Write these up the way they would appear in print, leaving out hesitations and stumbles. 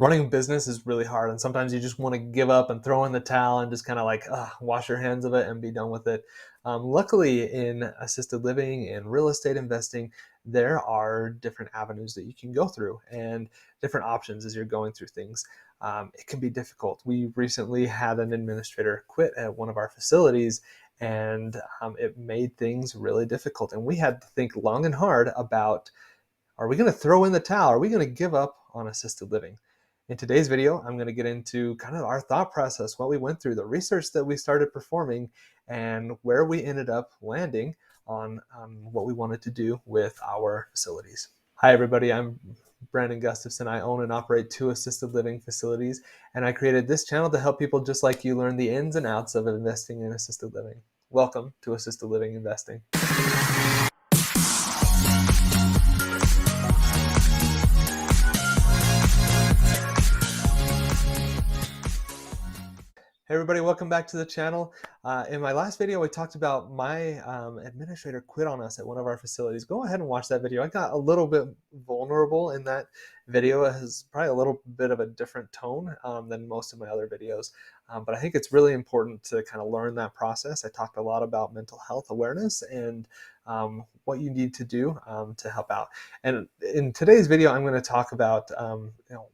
running a business is really hard, and sometimes you just want to give up and throw in the towel and just kind of like wash your hands of it and be done with it. Luckily, in assisted living and real estate investing, there are different avenues that you can go through and different options as you're going through things. It can be difficult. We recently had an administrator quit at one of our facilities, and it made things really difficult. And we had to think long and hard about, are we going to throw in the towel? Are we going to give up on assisted living? In today's video, I'm going to get into kind of our thought process, what we went through, the research that we started performing, and where we ended up landing on what we wanted to do with our facilities. Hi, everybody. I'm Brandon Gustafson. I own and operate 2 assisted living facilities, and I created this channel to help people just like you learn the ins and outs of investing in assisted living. Welcome to Assisted Living Investing. Hey everybody, welcome back to the channel. In my last video, we talked about my administrator quit on us at one of our facilities. Go ahead and watch that video. I got a little bit vulnerable in that video. It has probably a little bit of a different tone than most of my other videos, but I think it's really important to kind of learn that process. I talked a lot about mental health awareness and what you need to do to help out. And in today's video, I'm going to talk about,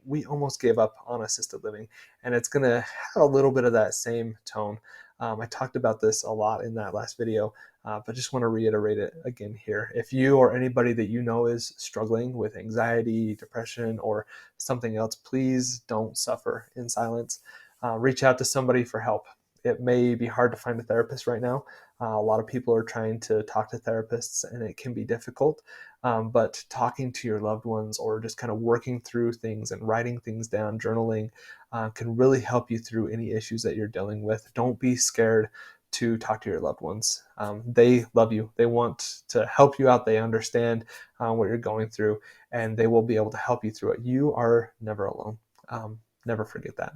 we almost gave up on assisted living, and it's going to have a little bit of that same tone. I talked about this a lot in that last video, but just want to reiterate it again here. If you or anybody that you know is struggling with anxiety, depression, or something else, please don't suffer in silence. Reach out to somebody for help. It may be hard to find a therapist right now. A lot of people are trying to talk to therapists, and it can be difficult. But talking to your loved ones, or just kind of working through things and writing things down, journaling, can really help you through any issues that you're dealing with. Don't be scared to talk to your loved ones. They love you. They want to help you out. They understand what you're going through, and they will be able to help you through it. You are never alone. Never forget that.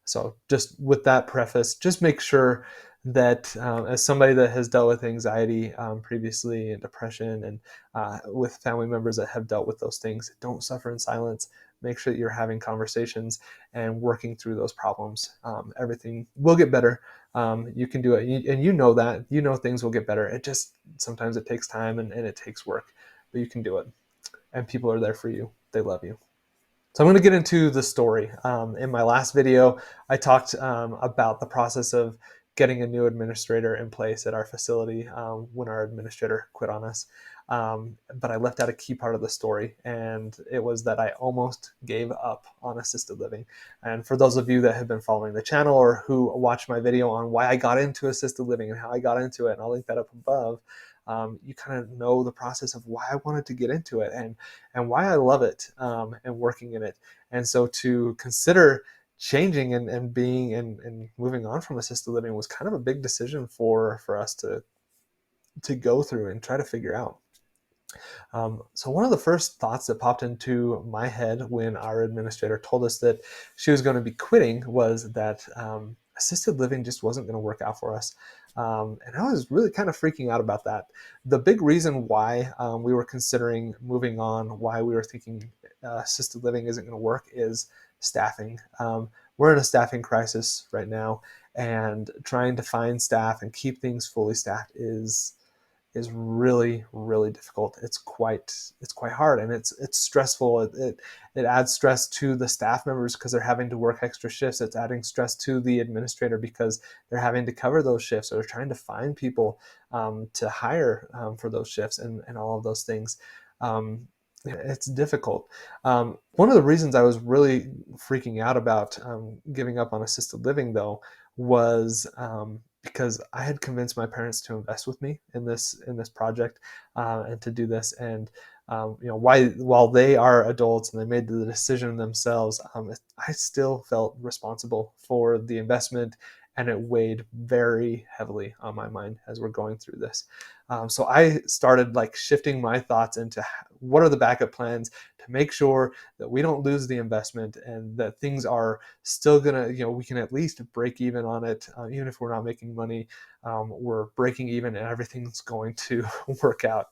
So just with that preface, just make sure that as somebody that has dealt with anxiety previously and depression, and with family members that have dealt with those things, don't suffer in silence. Make sure that you're having conversations and working through those problems. Everything will get better. You can do it. And you know that. You know things will get better. It just, sometimes it takes time and it takes work, but you can do it. And people are there for you. They love you. So I'm going to get into the story. In my last video, I talked about the process of getting a new administrator in place at our facility when our administrator quit on us. But I left out a key part of the story, and it was that I almost gave up on assisted living. And for those of you that have been following the channel, or who watched my video on why I got into assisted living and how I got into it, and I'll link that up above, you kind of know the process of why I wanted to get into it and why I love it and working in it. And so to consider changing and being and moving on from assisted living was kind of a big decision for us to go through and try to figure out. So one of the first thoughts that popped into my head when our administrator told us that she was going to be quitting was that assisted living just wasn't going to work out for us. And I was really kind of freaking out about that. The big reason why we were considering moving on, why we were thinking assisted living isn't going to work, is staffing. We're in a staffing crisis right now, and trying to find staff and keep things fully staffed is really, really difficult. It's quite hard, and it's stressful. It adds stress to the staff members because they're having to work extra shifts. It's adding stress to the administrator because they're having to cover those shifts, or they're trying to find people to hire for those shifts, and all of those things. It's difficult. One of the reasons I was really freaking out about giving up on assisted living, though, was because I had convinced my parents to invest with me in this project and to do this. And while they are adults and they made the decision themselves, I still felt responsible for the investment, and it weighed very heavily on my mind as we're going through this. So I started shifting my thoughts into what are the backup plans to make sure that we don't lose the investment, and that things are still gonna, we can at least break even on it. Even if we're not making money, we're breaking even and everything's going to work out.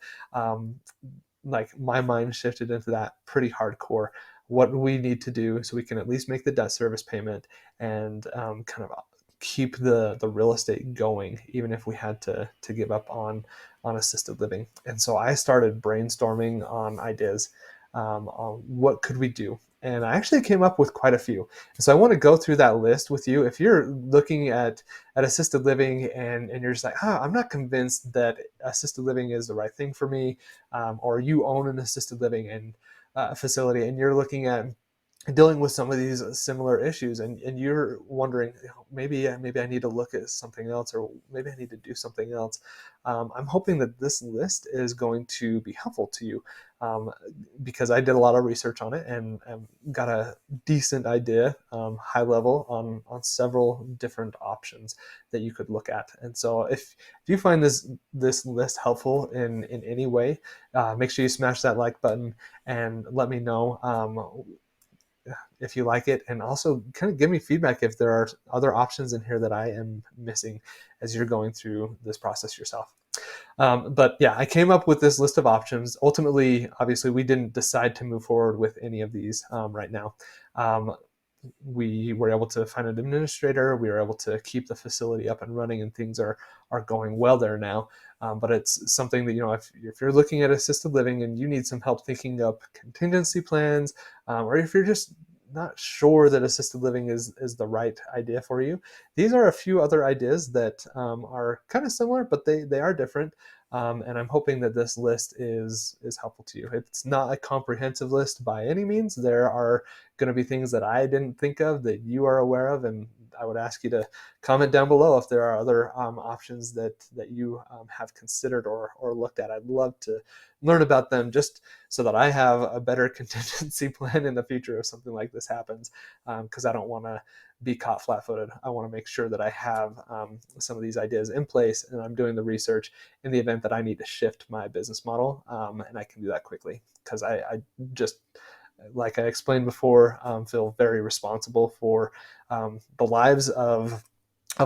My mind shifted into that pretty hardcore what we need to do so we can at least make the debt service payment and kind of keep the real estate going, even if we had to give up on assisted living. And so I started brainstorming on ideas, on what could we do. And I actually came up with quite a few. And so I want to go through that list with you. If you're looking at assisted living and you're just like, I'm not convinced that assisted living is the right thing for me, or you own an assisted living and facility and you're looking at dealing with some of these similar issues, and you're wondering, maybe I need to look at something else, or maybe I need to do something else. I'm hoping that this list is going to be helpful to you, because I did a lot of research on it and got a decent idea, high level, on several different options that you could look at. And so if you find this list helpful in any way, make sure you smash that like button and let me know if you like it, and also kind of give me feedback if there are other options in here that I am missing as you're going through this process yourself. But yeah, I came up with this list of options. Ultimately, obviously, we didn't decide to move forward with any of these right now. We were able to find an administrator. We were able to keep the facility up and running, and things are going well there now. But it's something that, if you're looking at assisted living and you need some help thinking up contingency plans, or if you're just not sure that assisted living is the right idea for you, these are a few other ideas that are kind of similar, but they are different. And I'm hoping that this list is helpful to you. It's not a comprehensive list by any means. There are going to be things that I didn't think of that you are aware of, and I would ask you to comment down below if there are other options that you have considered or looked at. I'd love to learn about them, just so that I have a better contingency plan in the future if something like this happens, because I don't want to be caught flat-footed. I want to make sure that I have some of these ideas in place, and I'm doing the research in the event that I need to shift my business model, and I can do that quickly, because I just, like I explained before, feel very responsible for the lives of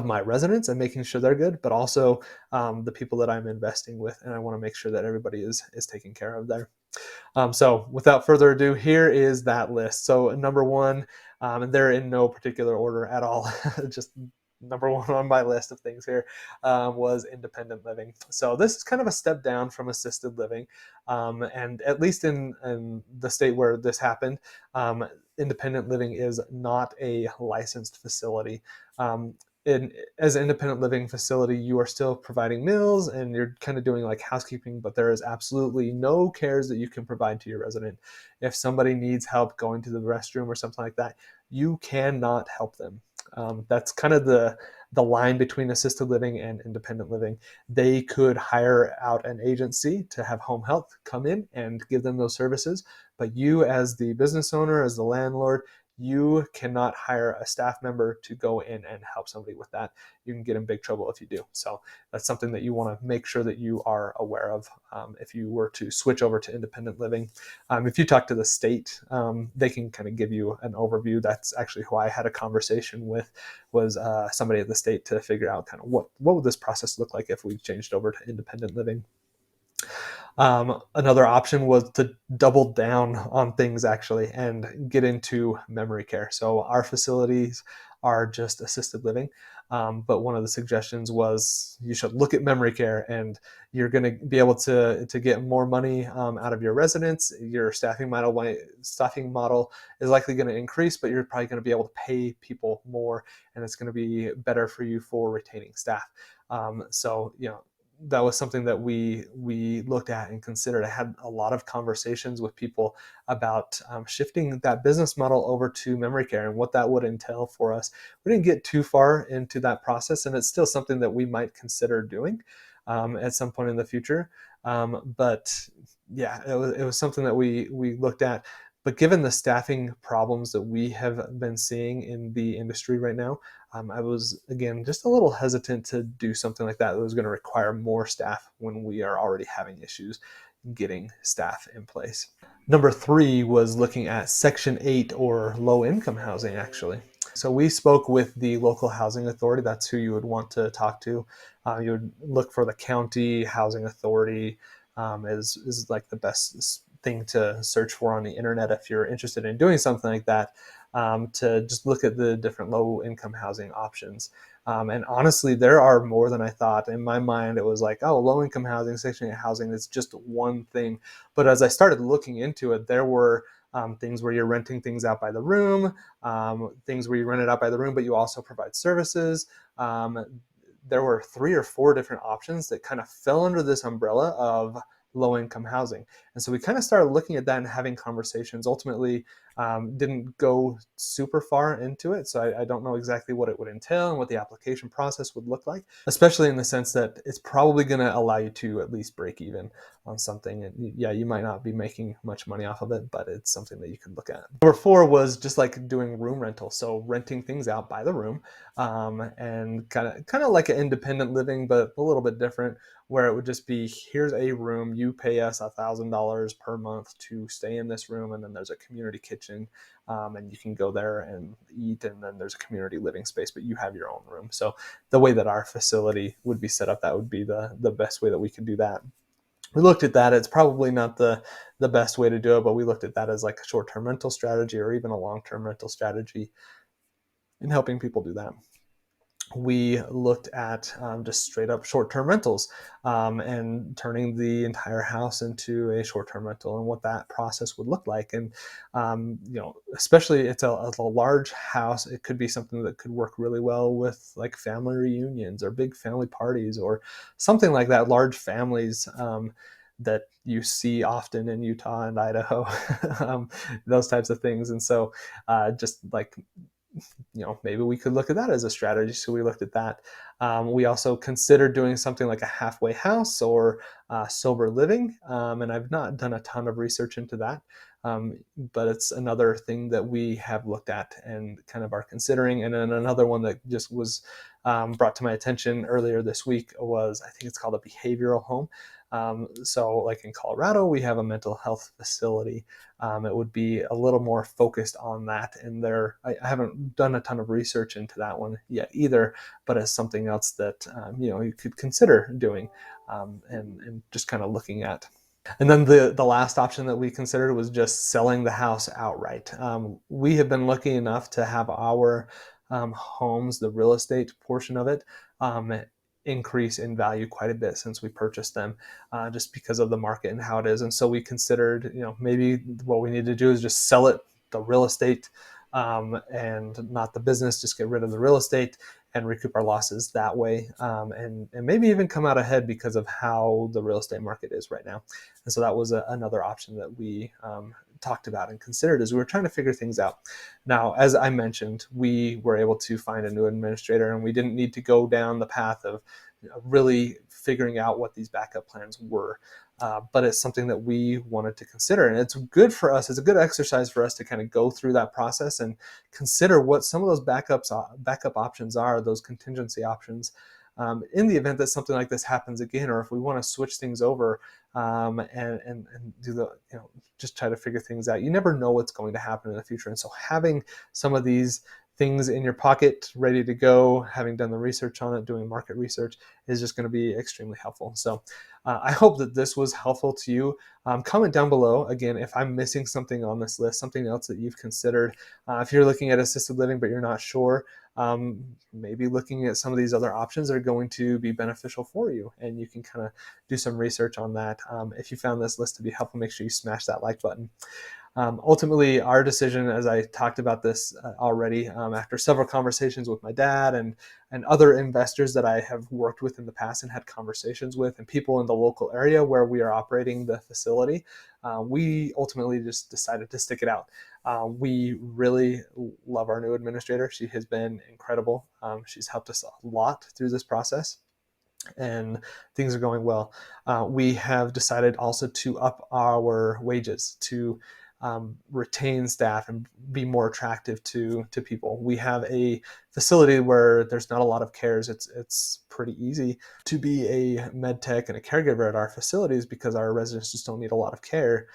my residents and making sure they're good, but also the people that I'm investing with, and I want to make sure that everybody is taken care of there. So without further ado, here is that list. So number one, and they're in no particular order at all, just number one on my list of things here, was independent living. So this is kind of a step down from assisted living, and at least in the state where this happened, independent living is not a licensed facility. As an independent living facility, you are still providing meals and you're kind of doing like housekeeping, but there is absolutely no cares that you can provide to your resident. If somebody needs help going to the restroom or something like that, you cannot help them. That's kind of the line between assisted living and independent living. They could hire out an agency to have home health come in and give them those services, but you, as the business owner, as the landlord, you cannot hire a staff member to go in and help somebody with that. You can get in big trouble if you do. So that's something that you want to make sure that you are aware of if you were to switch over to independent living. If you talk to the state, they can kind of give you an overview. That's actually who I had a conversation with, was somebody at the state, to figure out kind of what would this process look like if we changed over to independent living. Another option was to double down on things, actually, and get into memory care. So our facilities are just assisted living, but one of the suggestions was you should look at memory care, and you're going to be able to get more money out of your residents. Your staffing model is likely going to increase, but you're probably going to be able to pay people more, and it's going to be better for you for retaining staff. So that was something that we looked at and considered. I had a lot of conversations with people about shifting that business model over to memory care and what that would entail for us. We didn't get too far into that process, and it's still something that we might consider doing at some point in the future. But yeah, it was something that we looked at. But given the staffing problems that we have been seeing in the industry right now, I was, again, just a little hesitant to do something like that. It was going to require more staff when we are already having issues getting staff in place. Number three was looking at Section 8 or low-income housing, actually. So we spoke with the local housing authority. That's who you would want to talk to. You would look for the county housing authority, is like the best thing to search for on the internet if you're interested in doing something like that, to just look at the different low income housing options. And honestly, there are more than I thought. In my mind, it was like, oh, low income housing, Section 8 housing is just one thing. But as I started looking into it, there were things where you're renting things out by the room, things where you rent it out by the room, but you also provide services. There were 3 or 4 different options that kind of fell under this umbrella of low income housing. And so we kind of started looking at that and having conversations. Ultimately, didn't go super far into it. So I don't know exactly what it would entail and what the application process would look like, especially in the sense that it's probably going to allow you to at least break even on something. And yeah, you might not be making much money off of it, but it's something that you could look at. Number 4 was just like doing room rental. So renting things out by the room, and kind of like an independent living, but a little bit different, where it would just be, here's a room, you pay us $1,000 per month to stay in this room, and then there's a community kitchen, and you can go there and eat, and then there's a community living space, but you have your own room. So the way that our facility would be set up, that would be the best way that we could do that. We looked at that. It's probably not the best way to do it, but we looked at that as like a short-term rental strategy or even a long-term rental strategy in helping people do that. We looked at just straight up short-term rentals, and turning the entire house into a short-term rental and what that process would look like. And especially it's a large house, it could be something that could work really well with like family reunions or big family parties or something like that. Large families, that you see often in Utah and Idaho, those types of things. And so just like, maybe we could look at that as a strategy. So we looked at that. We also considered doing something like a halfway house or sober living. And I've not done a ton of research into that. But it's another thing that we have looked at and kind of are considering. And then another one that just was brought to my attention earlier this week was, I think it's called a behavioral home. So like in Colorado, we have a mental health facility. It would be a little more focused on that. And I haven't done a ton of research into that one yet either, but as something else that, you could consider doing, and just kind of looking at. And then the last option that we considered was just selling the house outright. We have been lucky enough to have our homes, the real estate portion of it, increase in value quite a bit since we purchased them, just because of the market and how it is. And so we considered, maybe what we need to do is just sell it, the real estate, and not the business, just get rid of the real estate and recoup our losses that way, and maybe even come out ahead because of how the real estate market is right now. And so that was another option that we talked about and considered as we were trying to figure things out. Now, as I mentioned, we were able to find a new administrator, and we didn't need to go down the path of really figuring out what these backup plans were. But it's something that we wanted to consider. And it's good for us. It's a good exercise for us to kind of go through that process and consider what some of those backup options are, those contingency options, in the event that something like this happens again, or if we want to switch things over, and do just try to figure things out. You never know what's going to happen in the future. And so having some of these things in your pocket ready to go, having done the research on it, doing market research, is just going to be extremely helpful. So I hope that this was helpful to you. Comment down below, again, if I'm missing something on this list, something else that you've considered. If you're looking at assisted living but you're not sure, maybe looking at some of these other options are going to be beneficial for you, and you can kind of do some research on that. If you found this list to be helpful, make sure you smash that like button. Ultimately, our decision, as I talked about this already, after several conversations with my dad and other investors that I have worked with in the past and had conversations with, and people in the local area where we are operating the facility, we ultimately just decided to stick it out. We really love our new administrator. She has been incredible. She's helped us a lot through this process, and things are going well. We have decided also to up our wages to retain staff and be more attractive to people. We have a facility where there's not a lot of cares. It's pretty easy to be a med tech and a caregiver at our facilities because our residents just don't need a lot of care.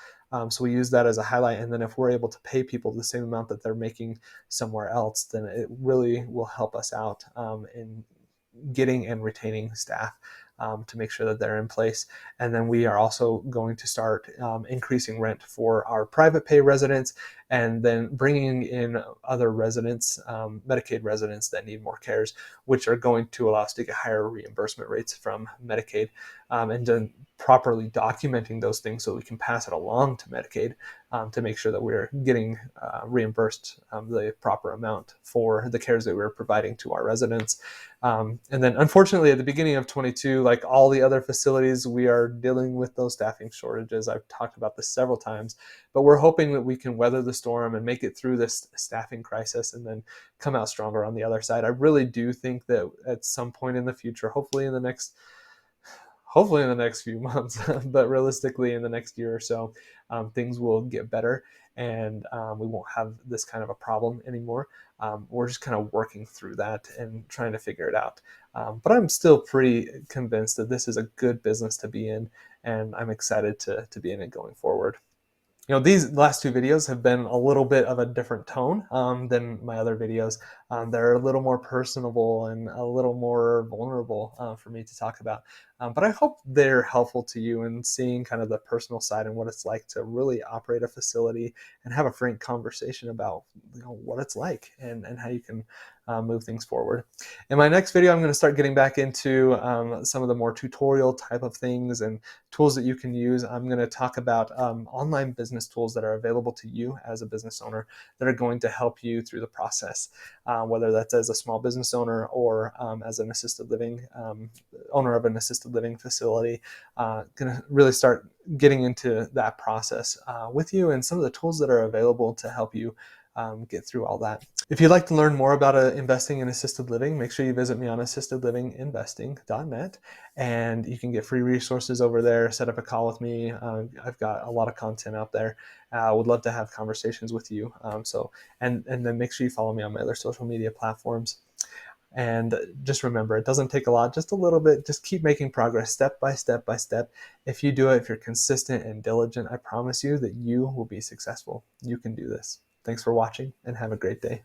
So we use that as a highlight. And then if we're able to pay people the same amount that they're making somewhere else, then it really will help us out in getting and retaining staff. to make sure that they're in place. And then we are also going to start increasing rent for our private pay residents, and then bringing in other residents, Medicaid residents that need more cares, which are going to allow us to get higher reimbursement rates from Medicaid, and then properly documenting those things so we can pass it along to Medicaid, to make sure that we're getting reimbursed the proper amount for the cares that we're providing to our residents. And then unfortunately at the beginning of 22, like all the other facilities, we are dealing with those staffing shortages. I've talked about this several times, but we're hoping that we can weather the storm and make it through this staffing crisis and then come out stronger on the other side. I really do think that at some point in the future, hopefully in the next few months, but realistically in the next year or so, things will get better, and we won't have this kind of a problem anymore. We're just kind of working through that and trying to figure it out. But I'm still pretty convinced that this is a good business to be in, and I'm excited to be in it going forward. These last two videos have been a little bit of a different tone than my other videos. They're a little more personable and a little more vulnerable for me to talk about. But I hope they're helpful to you in seeing kind of the personal side and what it's like to really operate a facility and have a frank conversation about what it's like and how you can move things forward. In my next video, I'm going to start getting back into some of the more tutorial type of things and tools that you can use. I'm going to talk about online business tools that are available to you as a business owner that are going to help you through the process, whether that's as a small business owner or as an assisted living owner of an assisted living facility. Going to really start getting into that process with you and some of the tools that are available to help you get through all that. If you'd like to learn more about investing in assisted living, make sure you visit me on assistedlivinginvesting.net, and you can get free resources over there. Set up a call with me. I've got a lot of content out there. I would love to have conversations with you. And then make sure you follow me on my other social media platforms. And just remember, it doesn't take a lot, just a little bit. Just keep making progress step by step by step. If you do it, if you're consistent and diligent, I promise you that you will be successful. You can do this. Thanks for watching and have a great day.